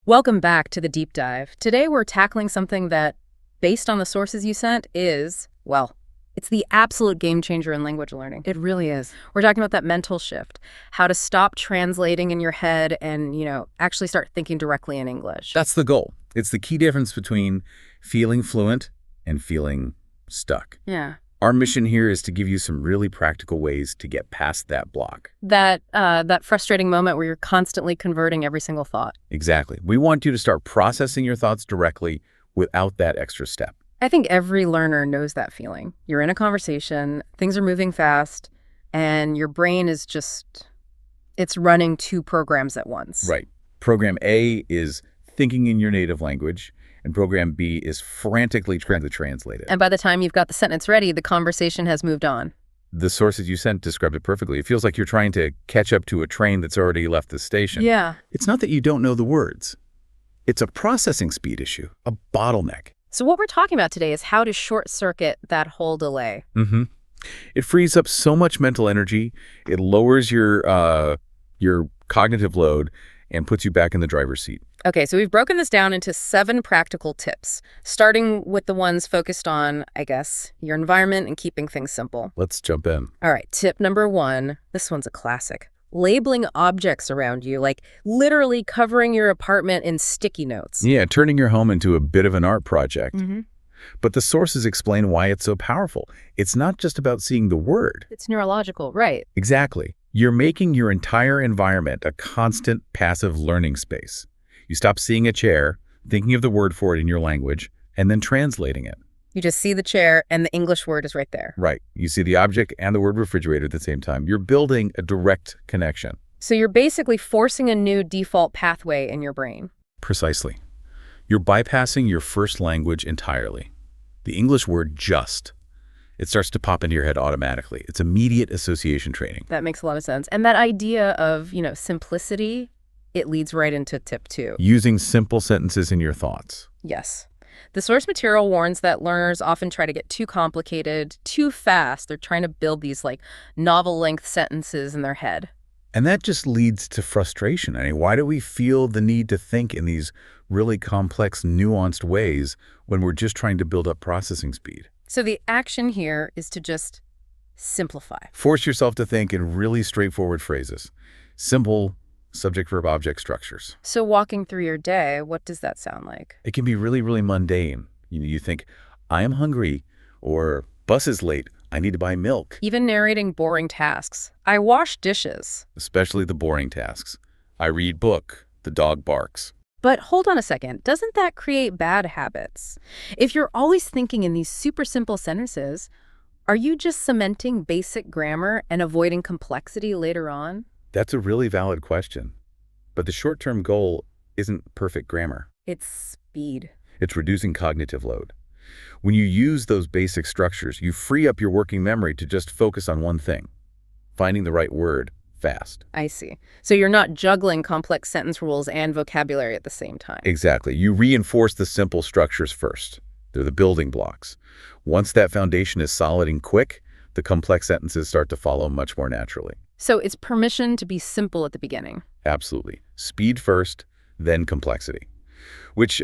Welcome back to the deep dive. Today we're tackling something that, based on the sources you sent, is, well, it's the absolute game changer in language learning. It really is. We're talking about that mental shift, how to stop translating in your head and, actually start thinking directly in English. That's the goal. It's the key difference between feeling fluent and feeling stuck. Yeah. Our mission here is to give you some really practical ways to get past that block. That frustrating moment where you're constantly converting every single thought. Exactly. We want you to start processing your thoughts directly without that extra step. I think every learner knows that feeling. You're in a conversation, things are moving fast, and your brain is it's running two programs at once. Right. Program A is thinking in your native language, and Program B is frantically trying to translate it. And by the time you've got the sentence ready, the conversation has moved on. The sources you sent described it perfectly. It feels like you're trying to catch up to a train that's already left the station. Yeah. It's not that you don't know the words. It's a processing speed issue, a bottleneck. So what we're talking about today is how to short-circuit that whole delay. It frees up so much mental energy. It lowers your cognitive load and puts you back in the driver's seat. Okay, so we've broken this down into 7 practical tips, starting with the ones focused on, I guess, your environment and keeping things simple. Let's jump in. All right, tip number 1, this one's a classic. Labeling objects around you, like literally covering your apartment in sticky notes. Yeah, turning your home into a bit of an art project. But the sources explain why it's so powerful. It's not just about seeing the word. It's neurological, right? Exactly. You're making your entire environment a constant passive learning space. You stop seeing a chair, thinking of the word for it in your language, and then translating it. You just see the chair and the English word is right there. Right. You see the object and the word refrigerator at the same time. You're building a direct connection. So you're basically forcing a new default pathway in your brain. Precisely. You're bypassing your first language entirely. The English word just. It starts to pop into your head automatically. It's immediate association training. That makes a lot of sense. And that idea of, simplicity, it leads right into tip 2. Using simple sentences in your thoughts. Yes. The source material warns that learners often try to get too complicated, too fast. They're trying to build these novel-length sentences in their head. And that just leads to frustration. I mean, why do we feel the need to think in these really complex, nuanced ways when we're just trying to build up processing speed? So the action here is to just simplify. Force yourself to think in really straightforward phrases. Simple subject-verb-object structures. So walking through your day, what does that sound like? It can be really, really mundane. You think, I am hungry, or bus is late, I need to buy milk. Even narrating boring tasks. I wash dishes. Especially the boring tasks. I read book, the dog barks. But hold on a second, doesn't that create bad habits? If you're always thinking in these super simple sentences, are you just cementing basic grammar and avoiding complexity later on? That's a really valid question. But the short-term goal isn't perfect grammar. It's speed. It's reducing cognitive load. When you use those basic structures, you free up your working memory to just focus on one thing, finding the right word fast. I see. So you're not juggling complex sentence rules and vocabulary at the same time. Exactly. You reinforce the simple structures first. They're the building blocks. Once that foundation is solid and quick, the complex sentences start to follow much more naturally. So it's permission to be simple at the beginning. Absolutely. Speed first, then complexity. Which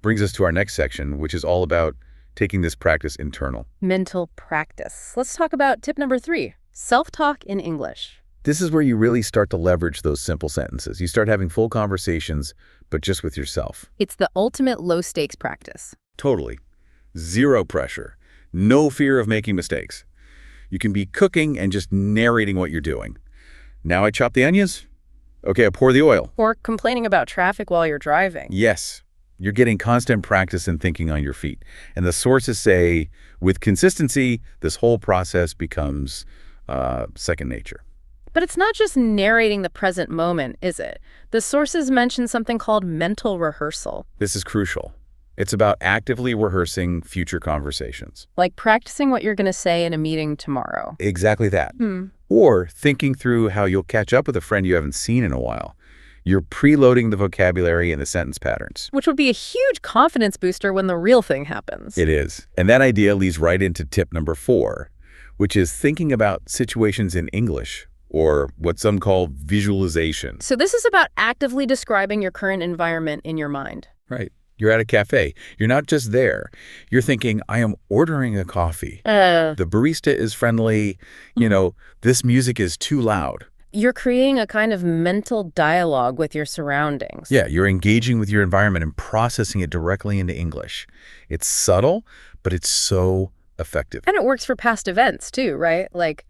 brings us to our next section, which is all about taking this practice internal. Mental practice. Let's talk about tip number 3, self-talk in English. This is where you really start to leverage those simple sentences. You start having full conversations, but just with yourself. It's the ultimate low-stakes practice. Totally. Zero pressure. No fear of making mistakes. You can be cooking and just narrating what you're doing. Now I chop the onions. Okay, I pour the oil. Or complaining about traffic while you're driving. Yes. You're getting constant practice in thinking on your feet. And the sources say, with consistency, this whole process becomes second nature. But it's not just narrating the present moment, is it? The sources mention something called mental rehearsal. This is crucial. It's about actively rehearsing future conversations. Like practicing what you're going to say in a meeting tomorrow. Exactly that. Or thinking through how you'll catch up with a friend you haven't seen in a while. You're preloading the vocabulary and the sentence patterns. Which would be a huge confidence booster when the real thing happens. It is. And that idea leads right into tip number 4, which is thinking about situations in English or what some call visualization. So this is about actively describing your current environment in your mind. Right. You're at a cafe. You're not just there. You're thinking, I am ordering a coffee. The barista is friendly. This music is too loud. You're creating a kind of mental dialogue with your surroundings. Yeah, you're engaging with your environment and processing it directly into English. It's subtle, but it's so effective. And it works for past events too, right? Like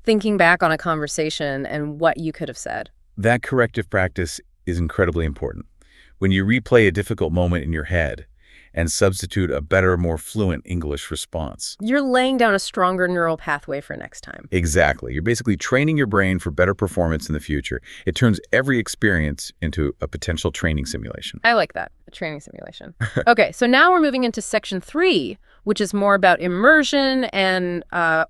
thinking back on a conversation and what you could have said. That corrective practice is incredibly important. When you replay a difficult moment in your head and substitute a better, more fluent English response. You're laying down a stronger neural pathway for next time. Exactly. You're basically training your brain for better performance in the future. It turns every experience into a potential training simulation. I like that, a training simulation. Okay, so now we're moving into section 3, which is more about immersion and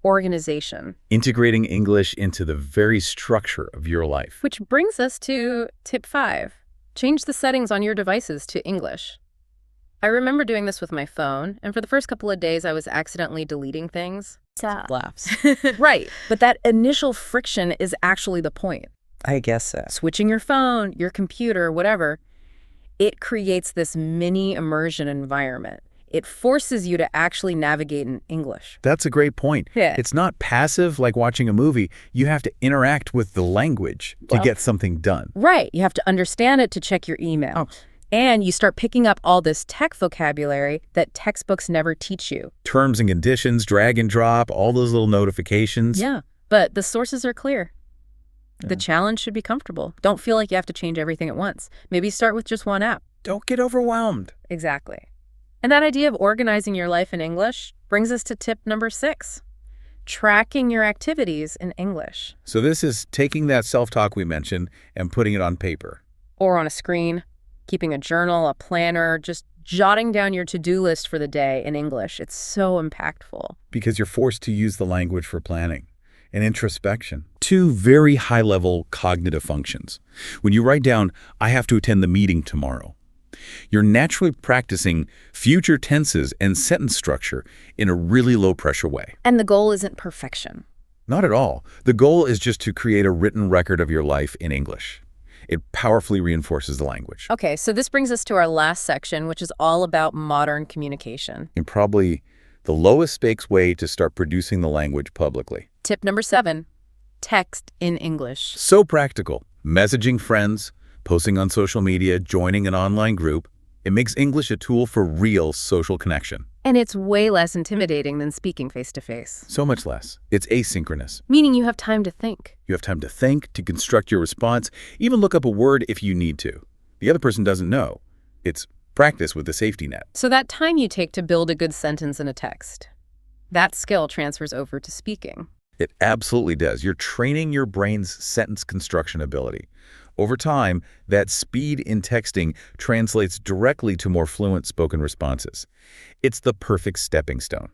organization. Integrating English into the very structure of your life. Which brings us to tip 5. Change the settings on your devices to English. I remember doing this with my phone, and for the first couple of days, I was accidentally deleting things. Laughs. Right, but that initial friction is actually the point. I guess so. Switching your phone, your computer, whatever, it creates this mini immersion environment. It forces you to actually navigate in English. That's a great point. Yeah. It's not passive like watching a movie. You have to interact with the language to get something done. Right, you have to understand it to check your email. And you start picking up all this tech vocabulary that textbooks never teach you. Terms and conditions, drag and drop, all those little notifications. Yeah, but the sources are clear. The challenge should be comfortable. Don't feel like you have to change everything at once. Maybe start with just one app. Don't get overwhelmed. Exactly. And that idea of organizing your life in English brings us to tip number 6. Tracking your activities in English. So this is taking that self-talk we mentioned and putting it on paper. Or on a screen. Keeping a journal, a planner, just jotting down your to-do list for the day in English. It's so impactful. Because you're forced to use the language for planning and introspection. 2 very high-level cognitive functions. When you write down, I have to attend the meeting tomorrow, you're naturally practicing future tenses and sentence structure in a really low-pressure way. And the goal isn't perfection. Not at all. The goal is just to create a written record of your life in English. It powerfully reinforces the language. Okay, so this brings us to our last section, which is all about modern communication. And probably the lowest stakes way to start producing the language publicly. Tip number 7, text in English. So practical. Messaging friends, posting on social media, joining an online group. It makes English a tool for real social connection. And it's way less intimidating than speaking face-to-face. So much less. It's asynchronous. Meaning you have time to think. You have time to think, to construct your response, even look up a word if you need to. The other person doesn't know. It's practice with a safety net. So that time you take to build a good sentence in a text, that skill transfers over to speaking. It absolutely does. You're training your brain's sentence construction ability. Over time, that speed in texting translates directly to more fluent spoken responses. It's the perfect stepping stone.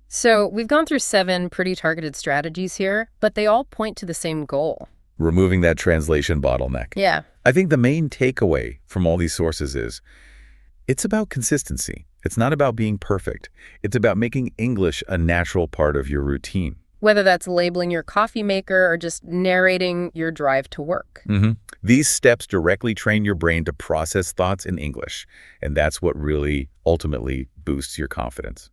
So we've gone through 7 pretty targeted strategies here, but they all point to the same goal. Removing that translation bottleneck. Yeah. I think the main takeaway from all these sources is it's about consistency. It's not about being perfect. It's about making English a natural part of your routine. Whether that's labeling your coffee maker or just narrating your drive to work. These steps directly train your brain to process thoughts in English, and that's what really ultimately boosts your confidence.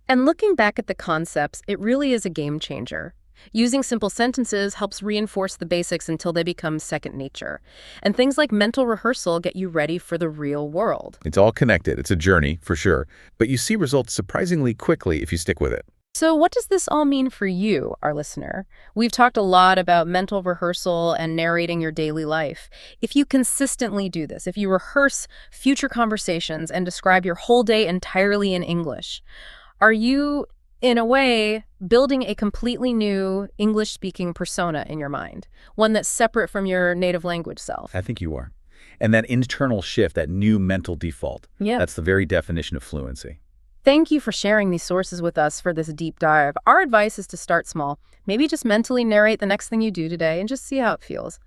And looking back at the concepts, it really is a game changer. Using simple sentences helps reinforce the basics until they become second nature. And things like mental rehearsal get you ready for the real world. It's all connected. It's a journey, for sure, but you see results surprisingly quickly if you stick with it. So what does this all mean for you, our listener? We've talked a lot about mental rehearsal and narrating your daily life. If you consistently do this, if you rehearse future conversations and describe your whole day entirely in English, are you, in a way, building a completely new English-speaking persona in your mind, one that's separate from your native language self? I think you are. And that internal shift, that new mental default, that's the very definition of fluency. Thank you for sharing these sources with us for this deep dive. Our advice is to start small. Maybe just mentally narrate the next thing you do today and just see how it feels.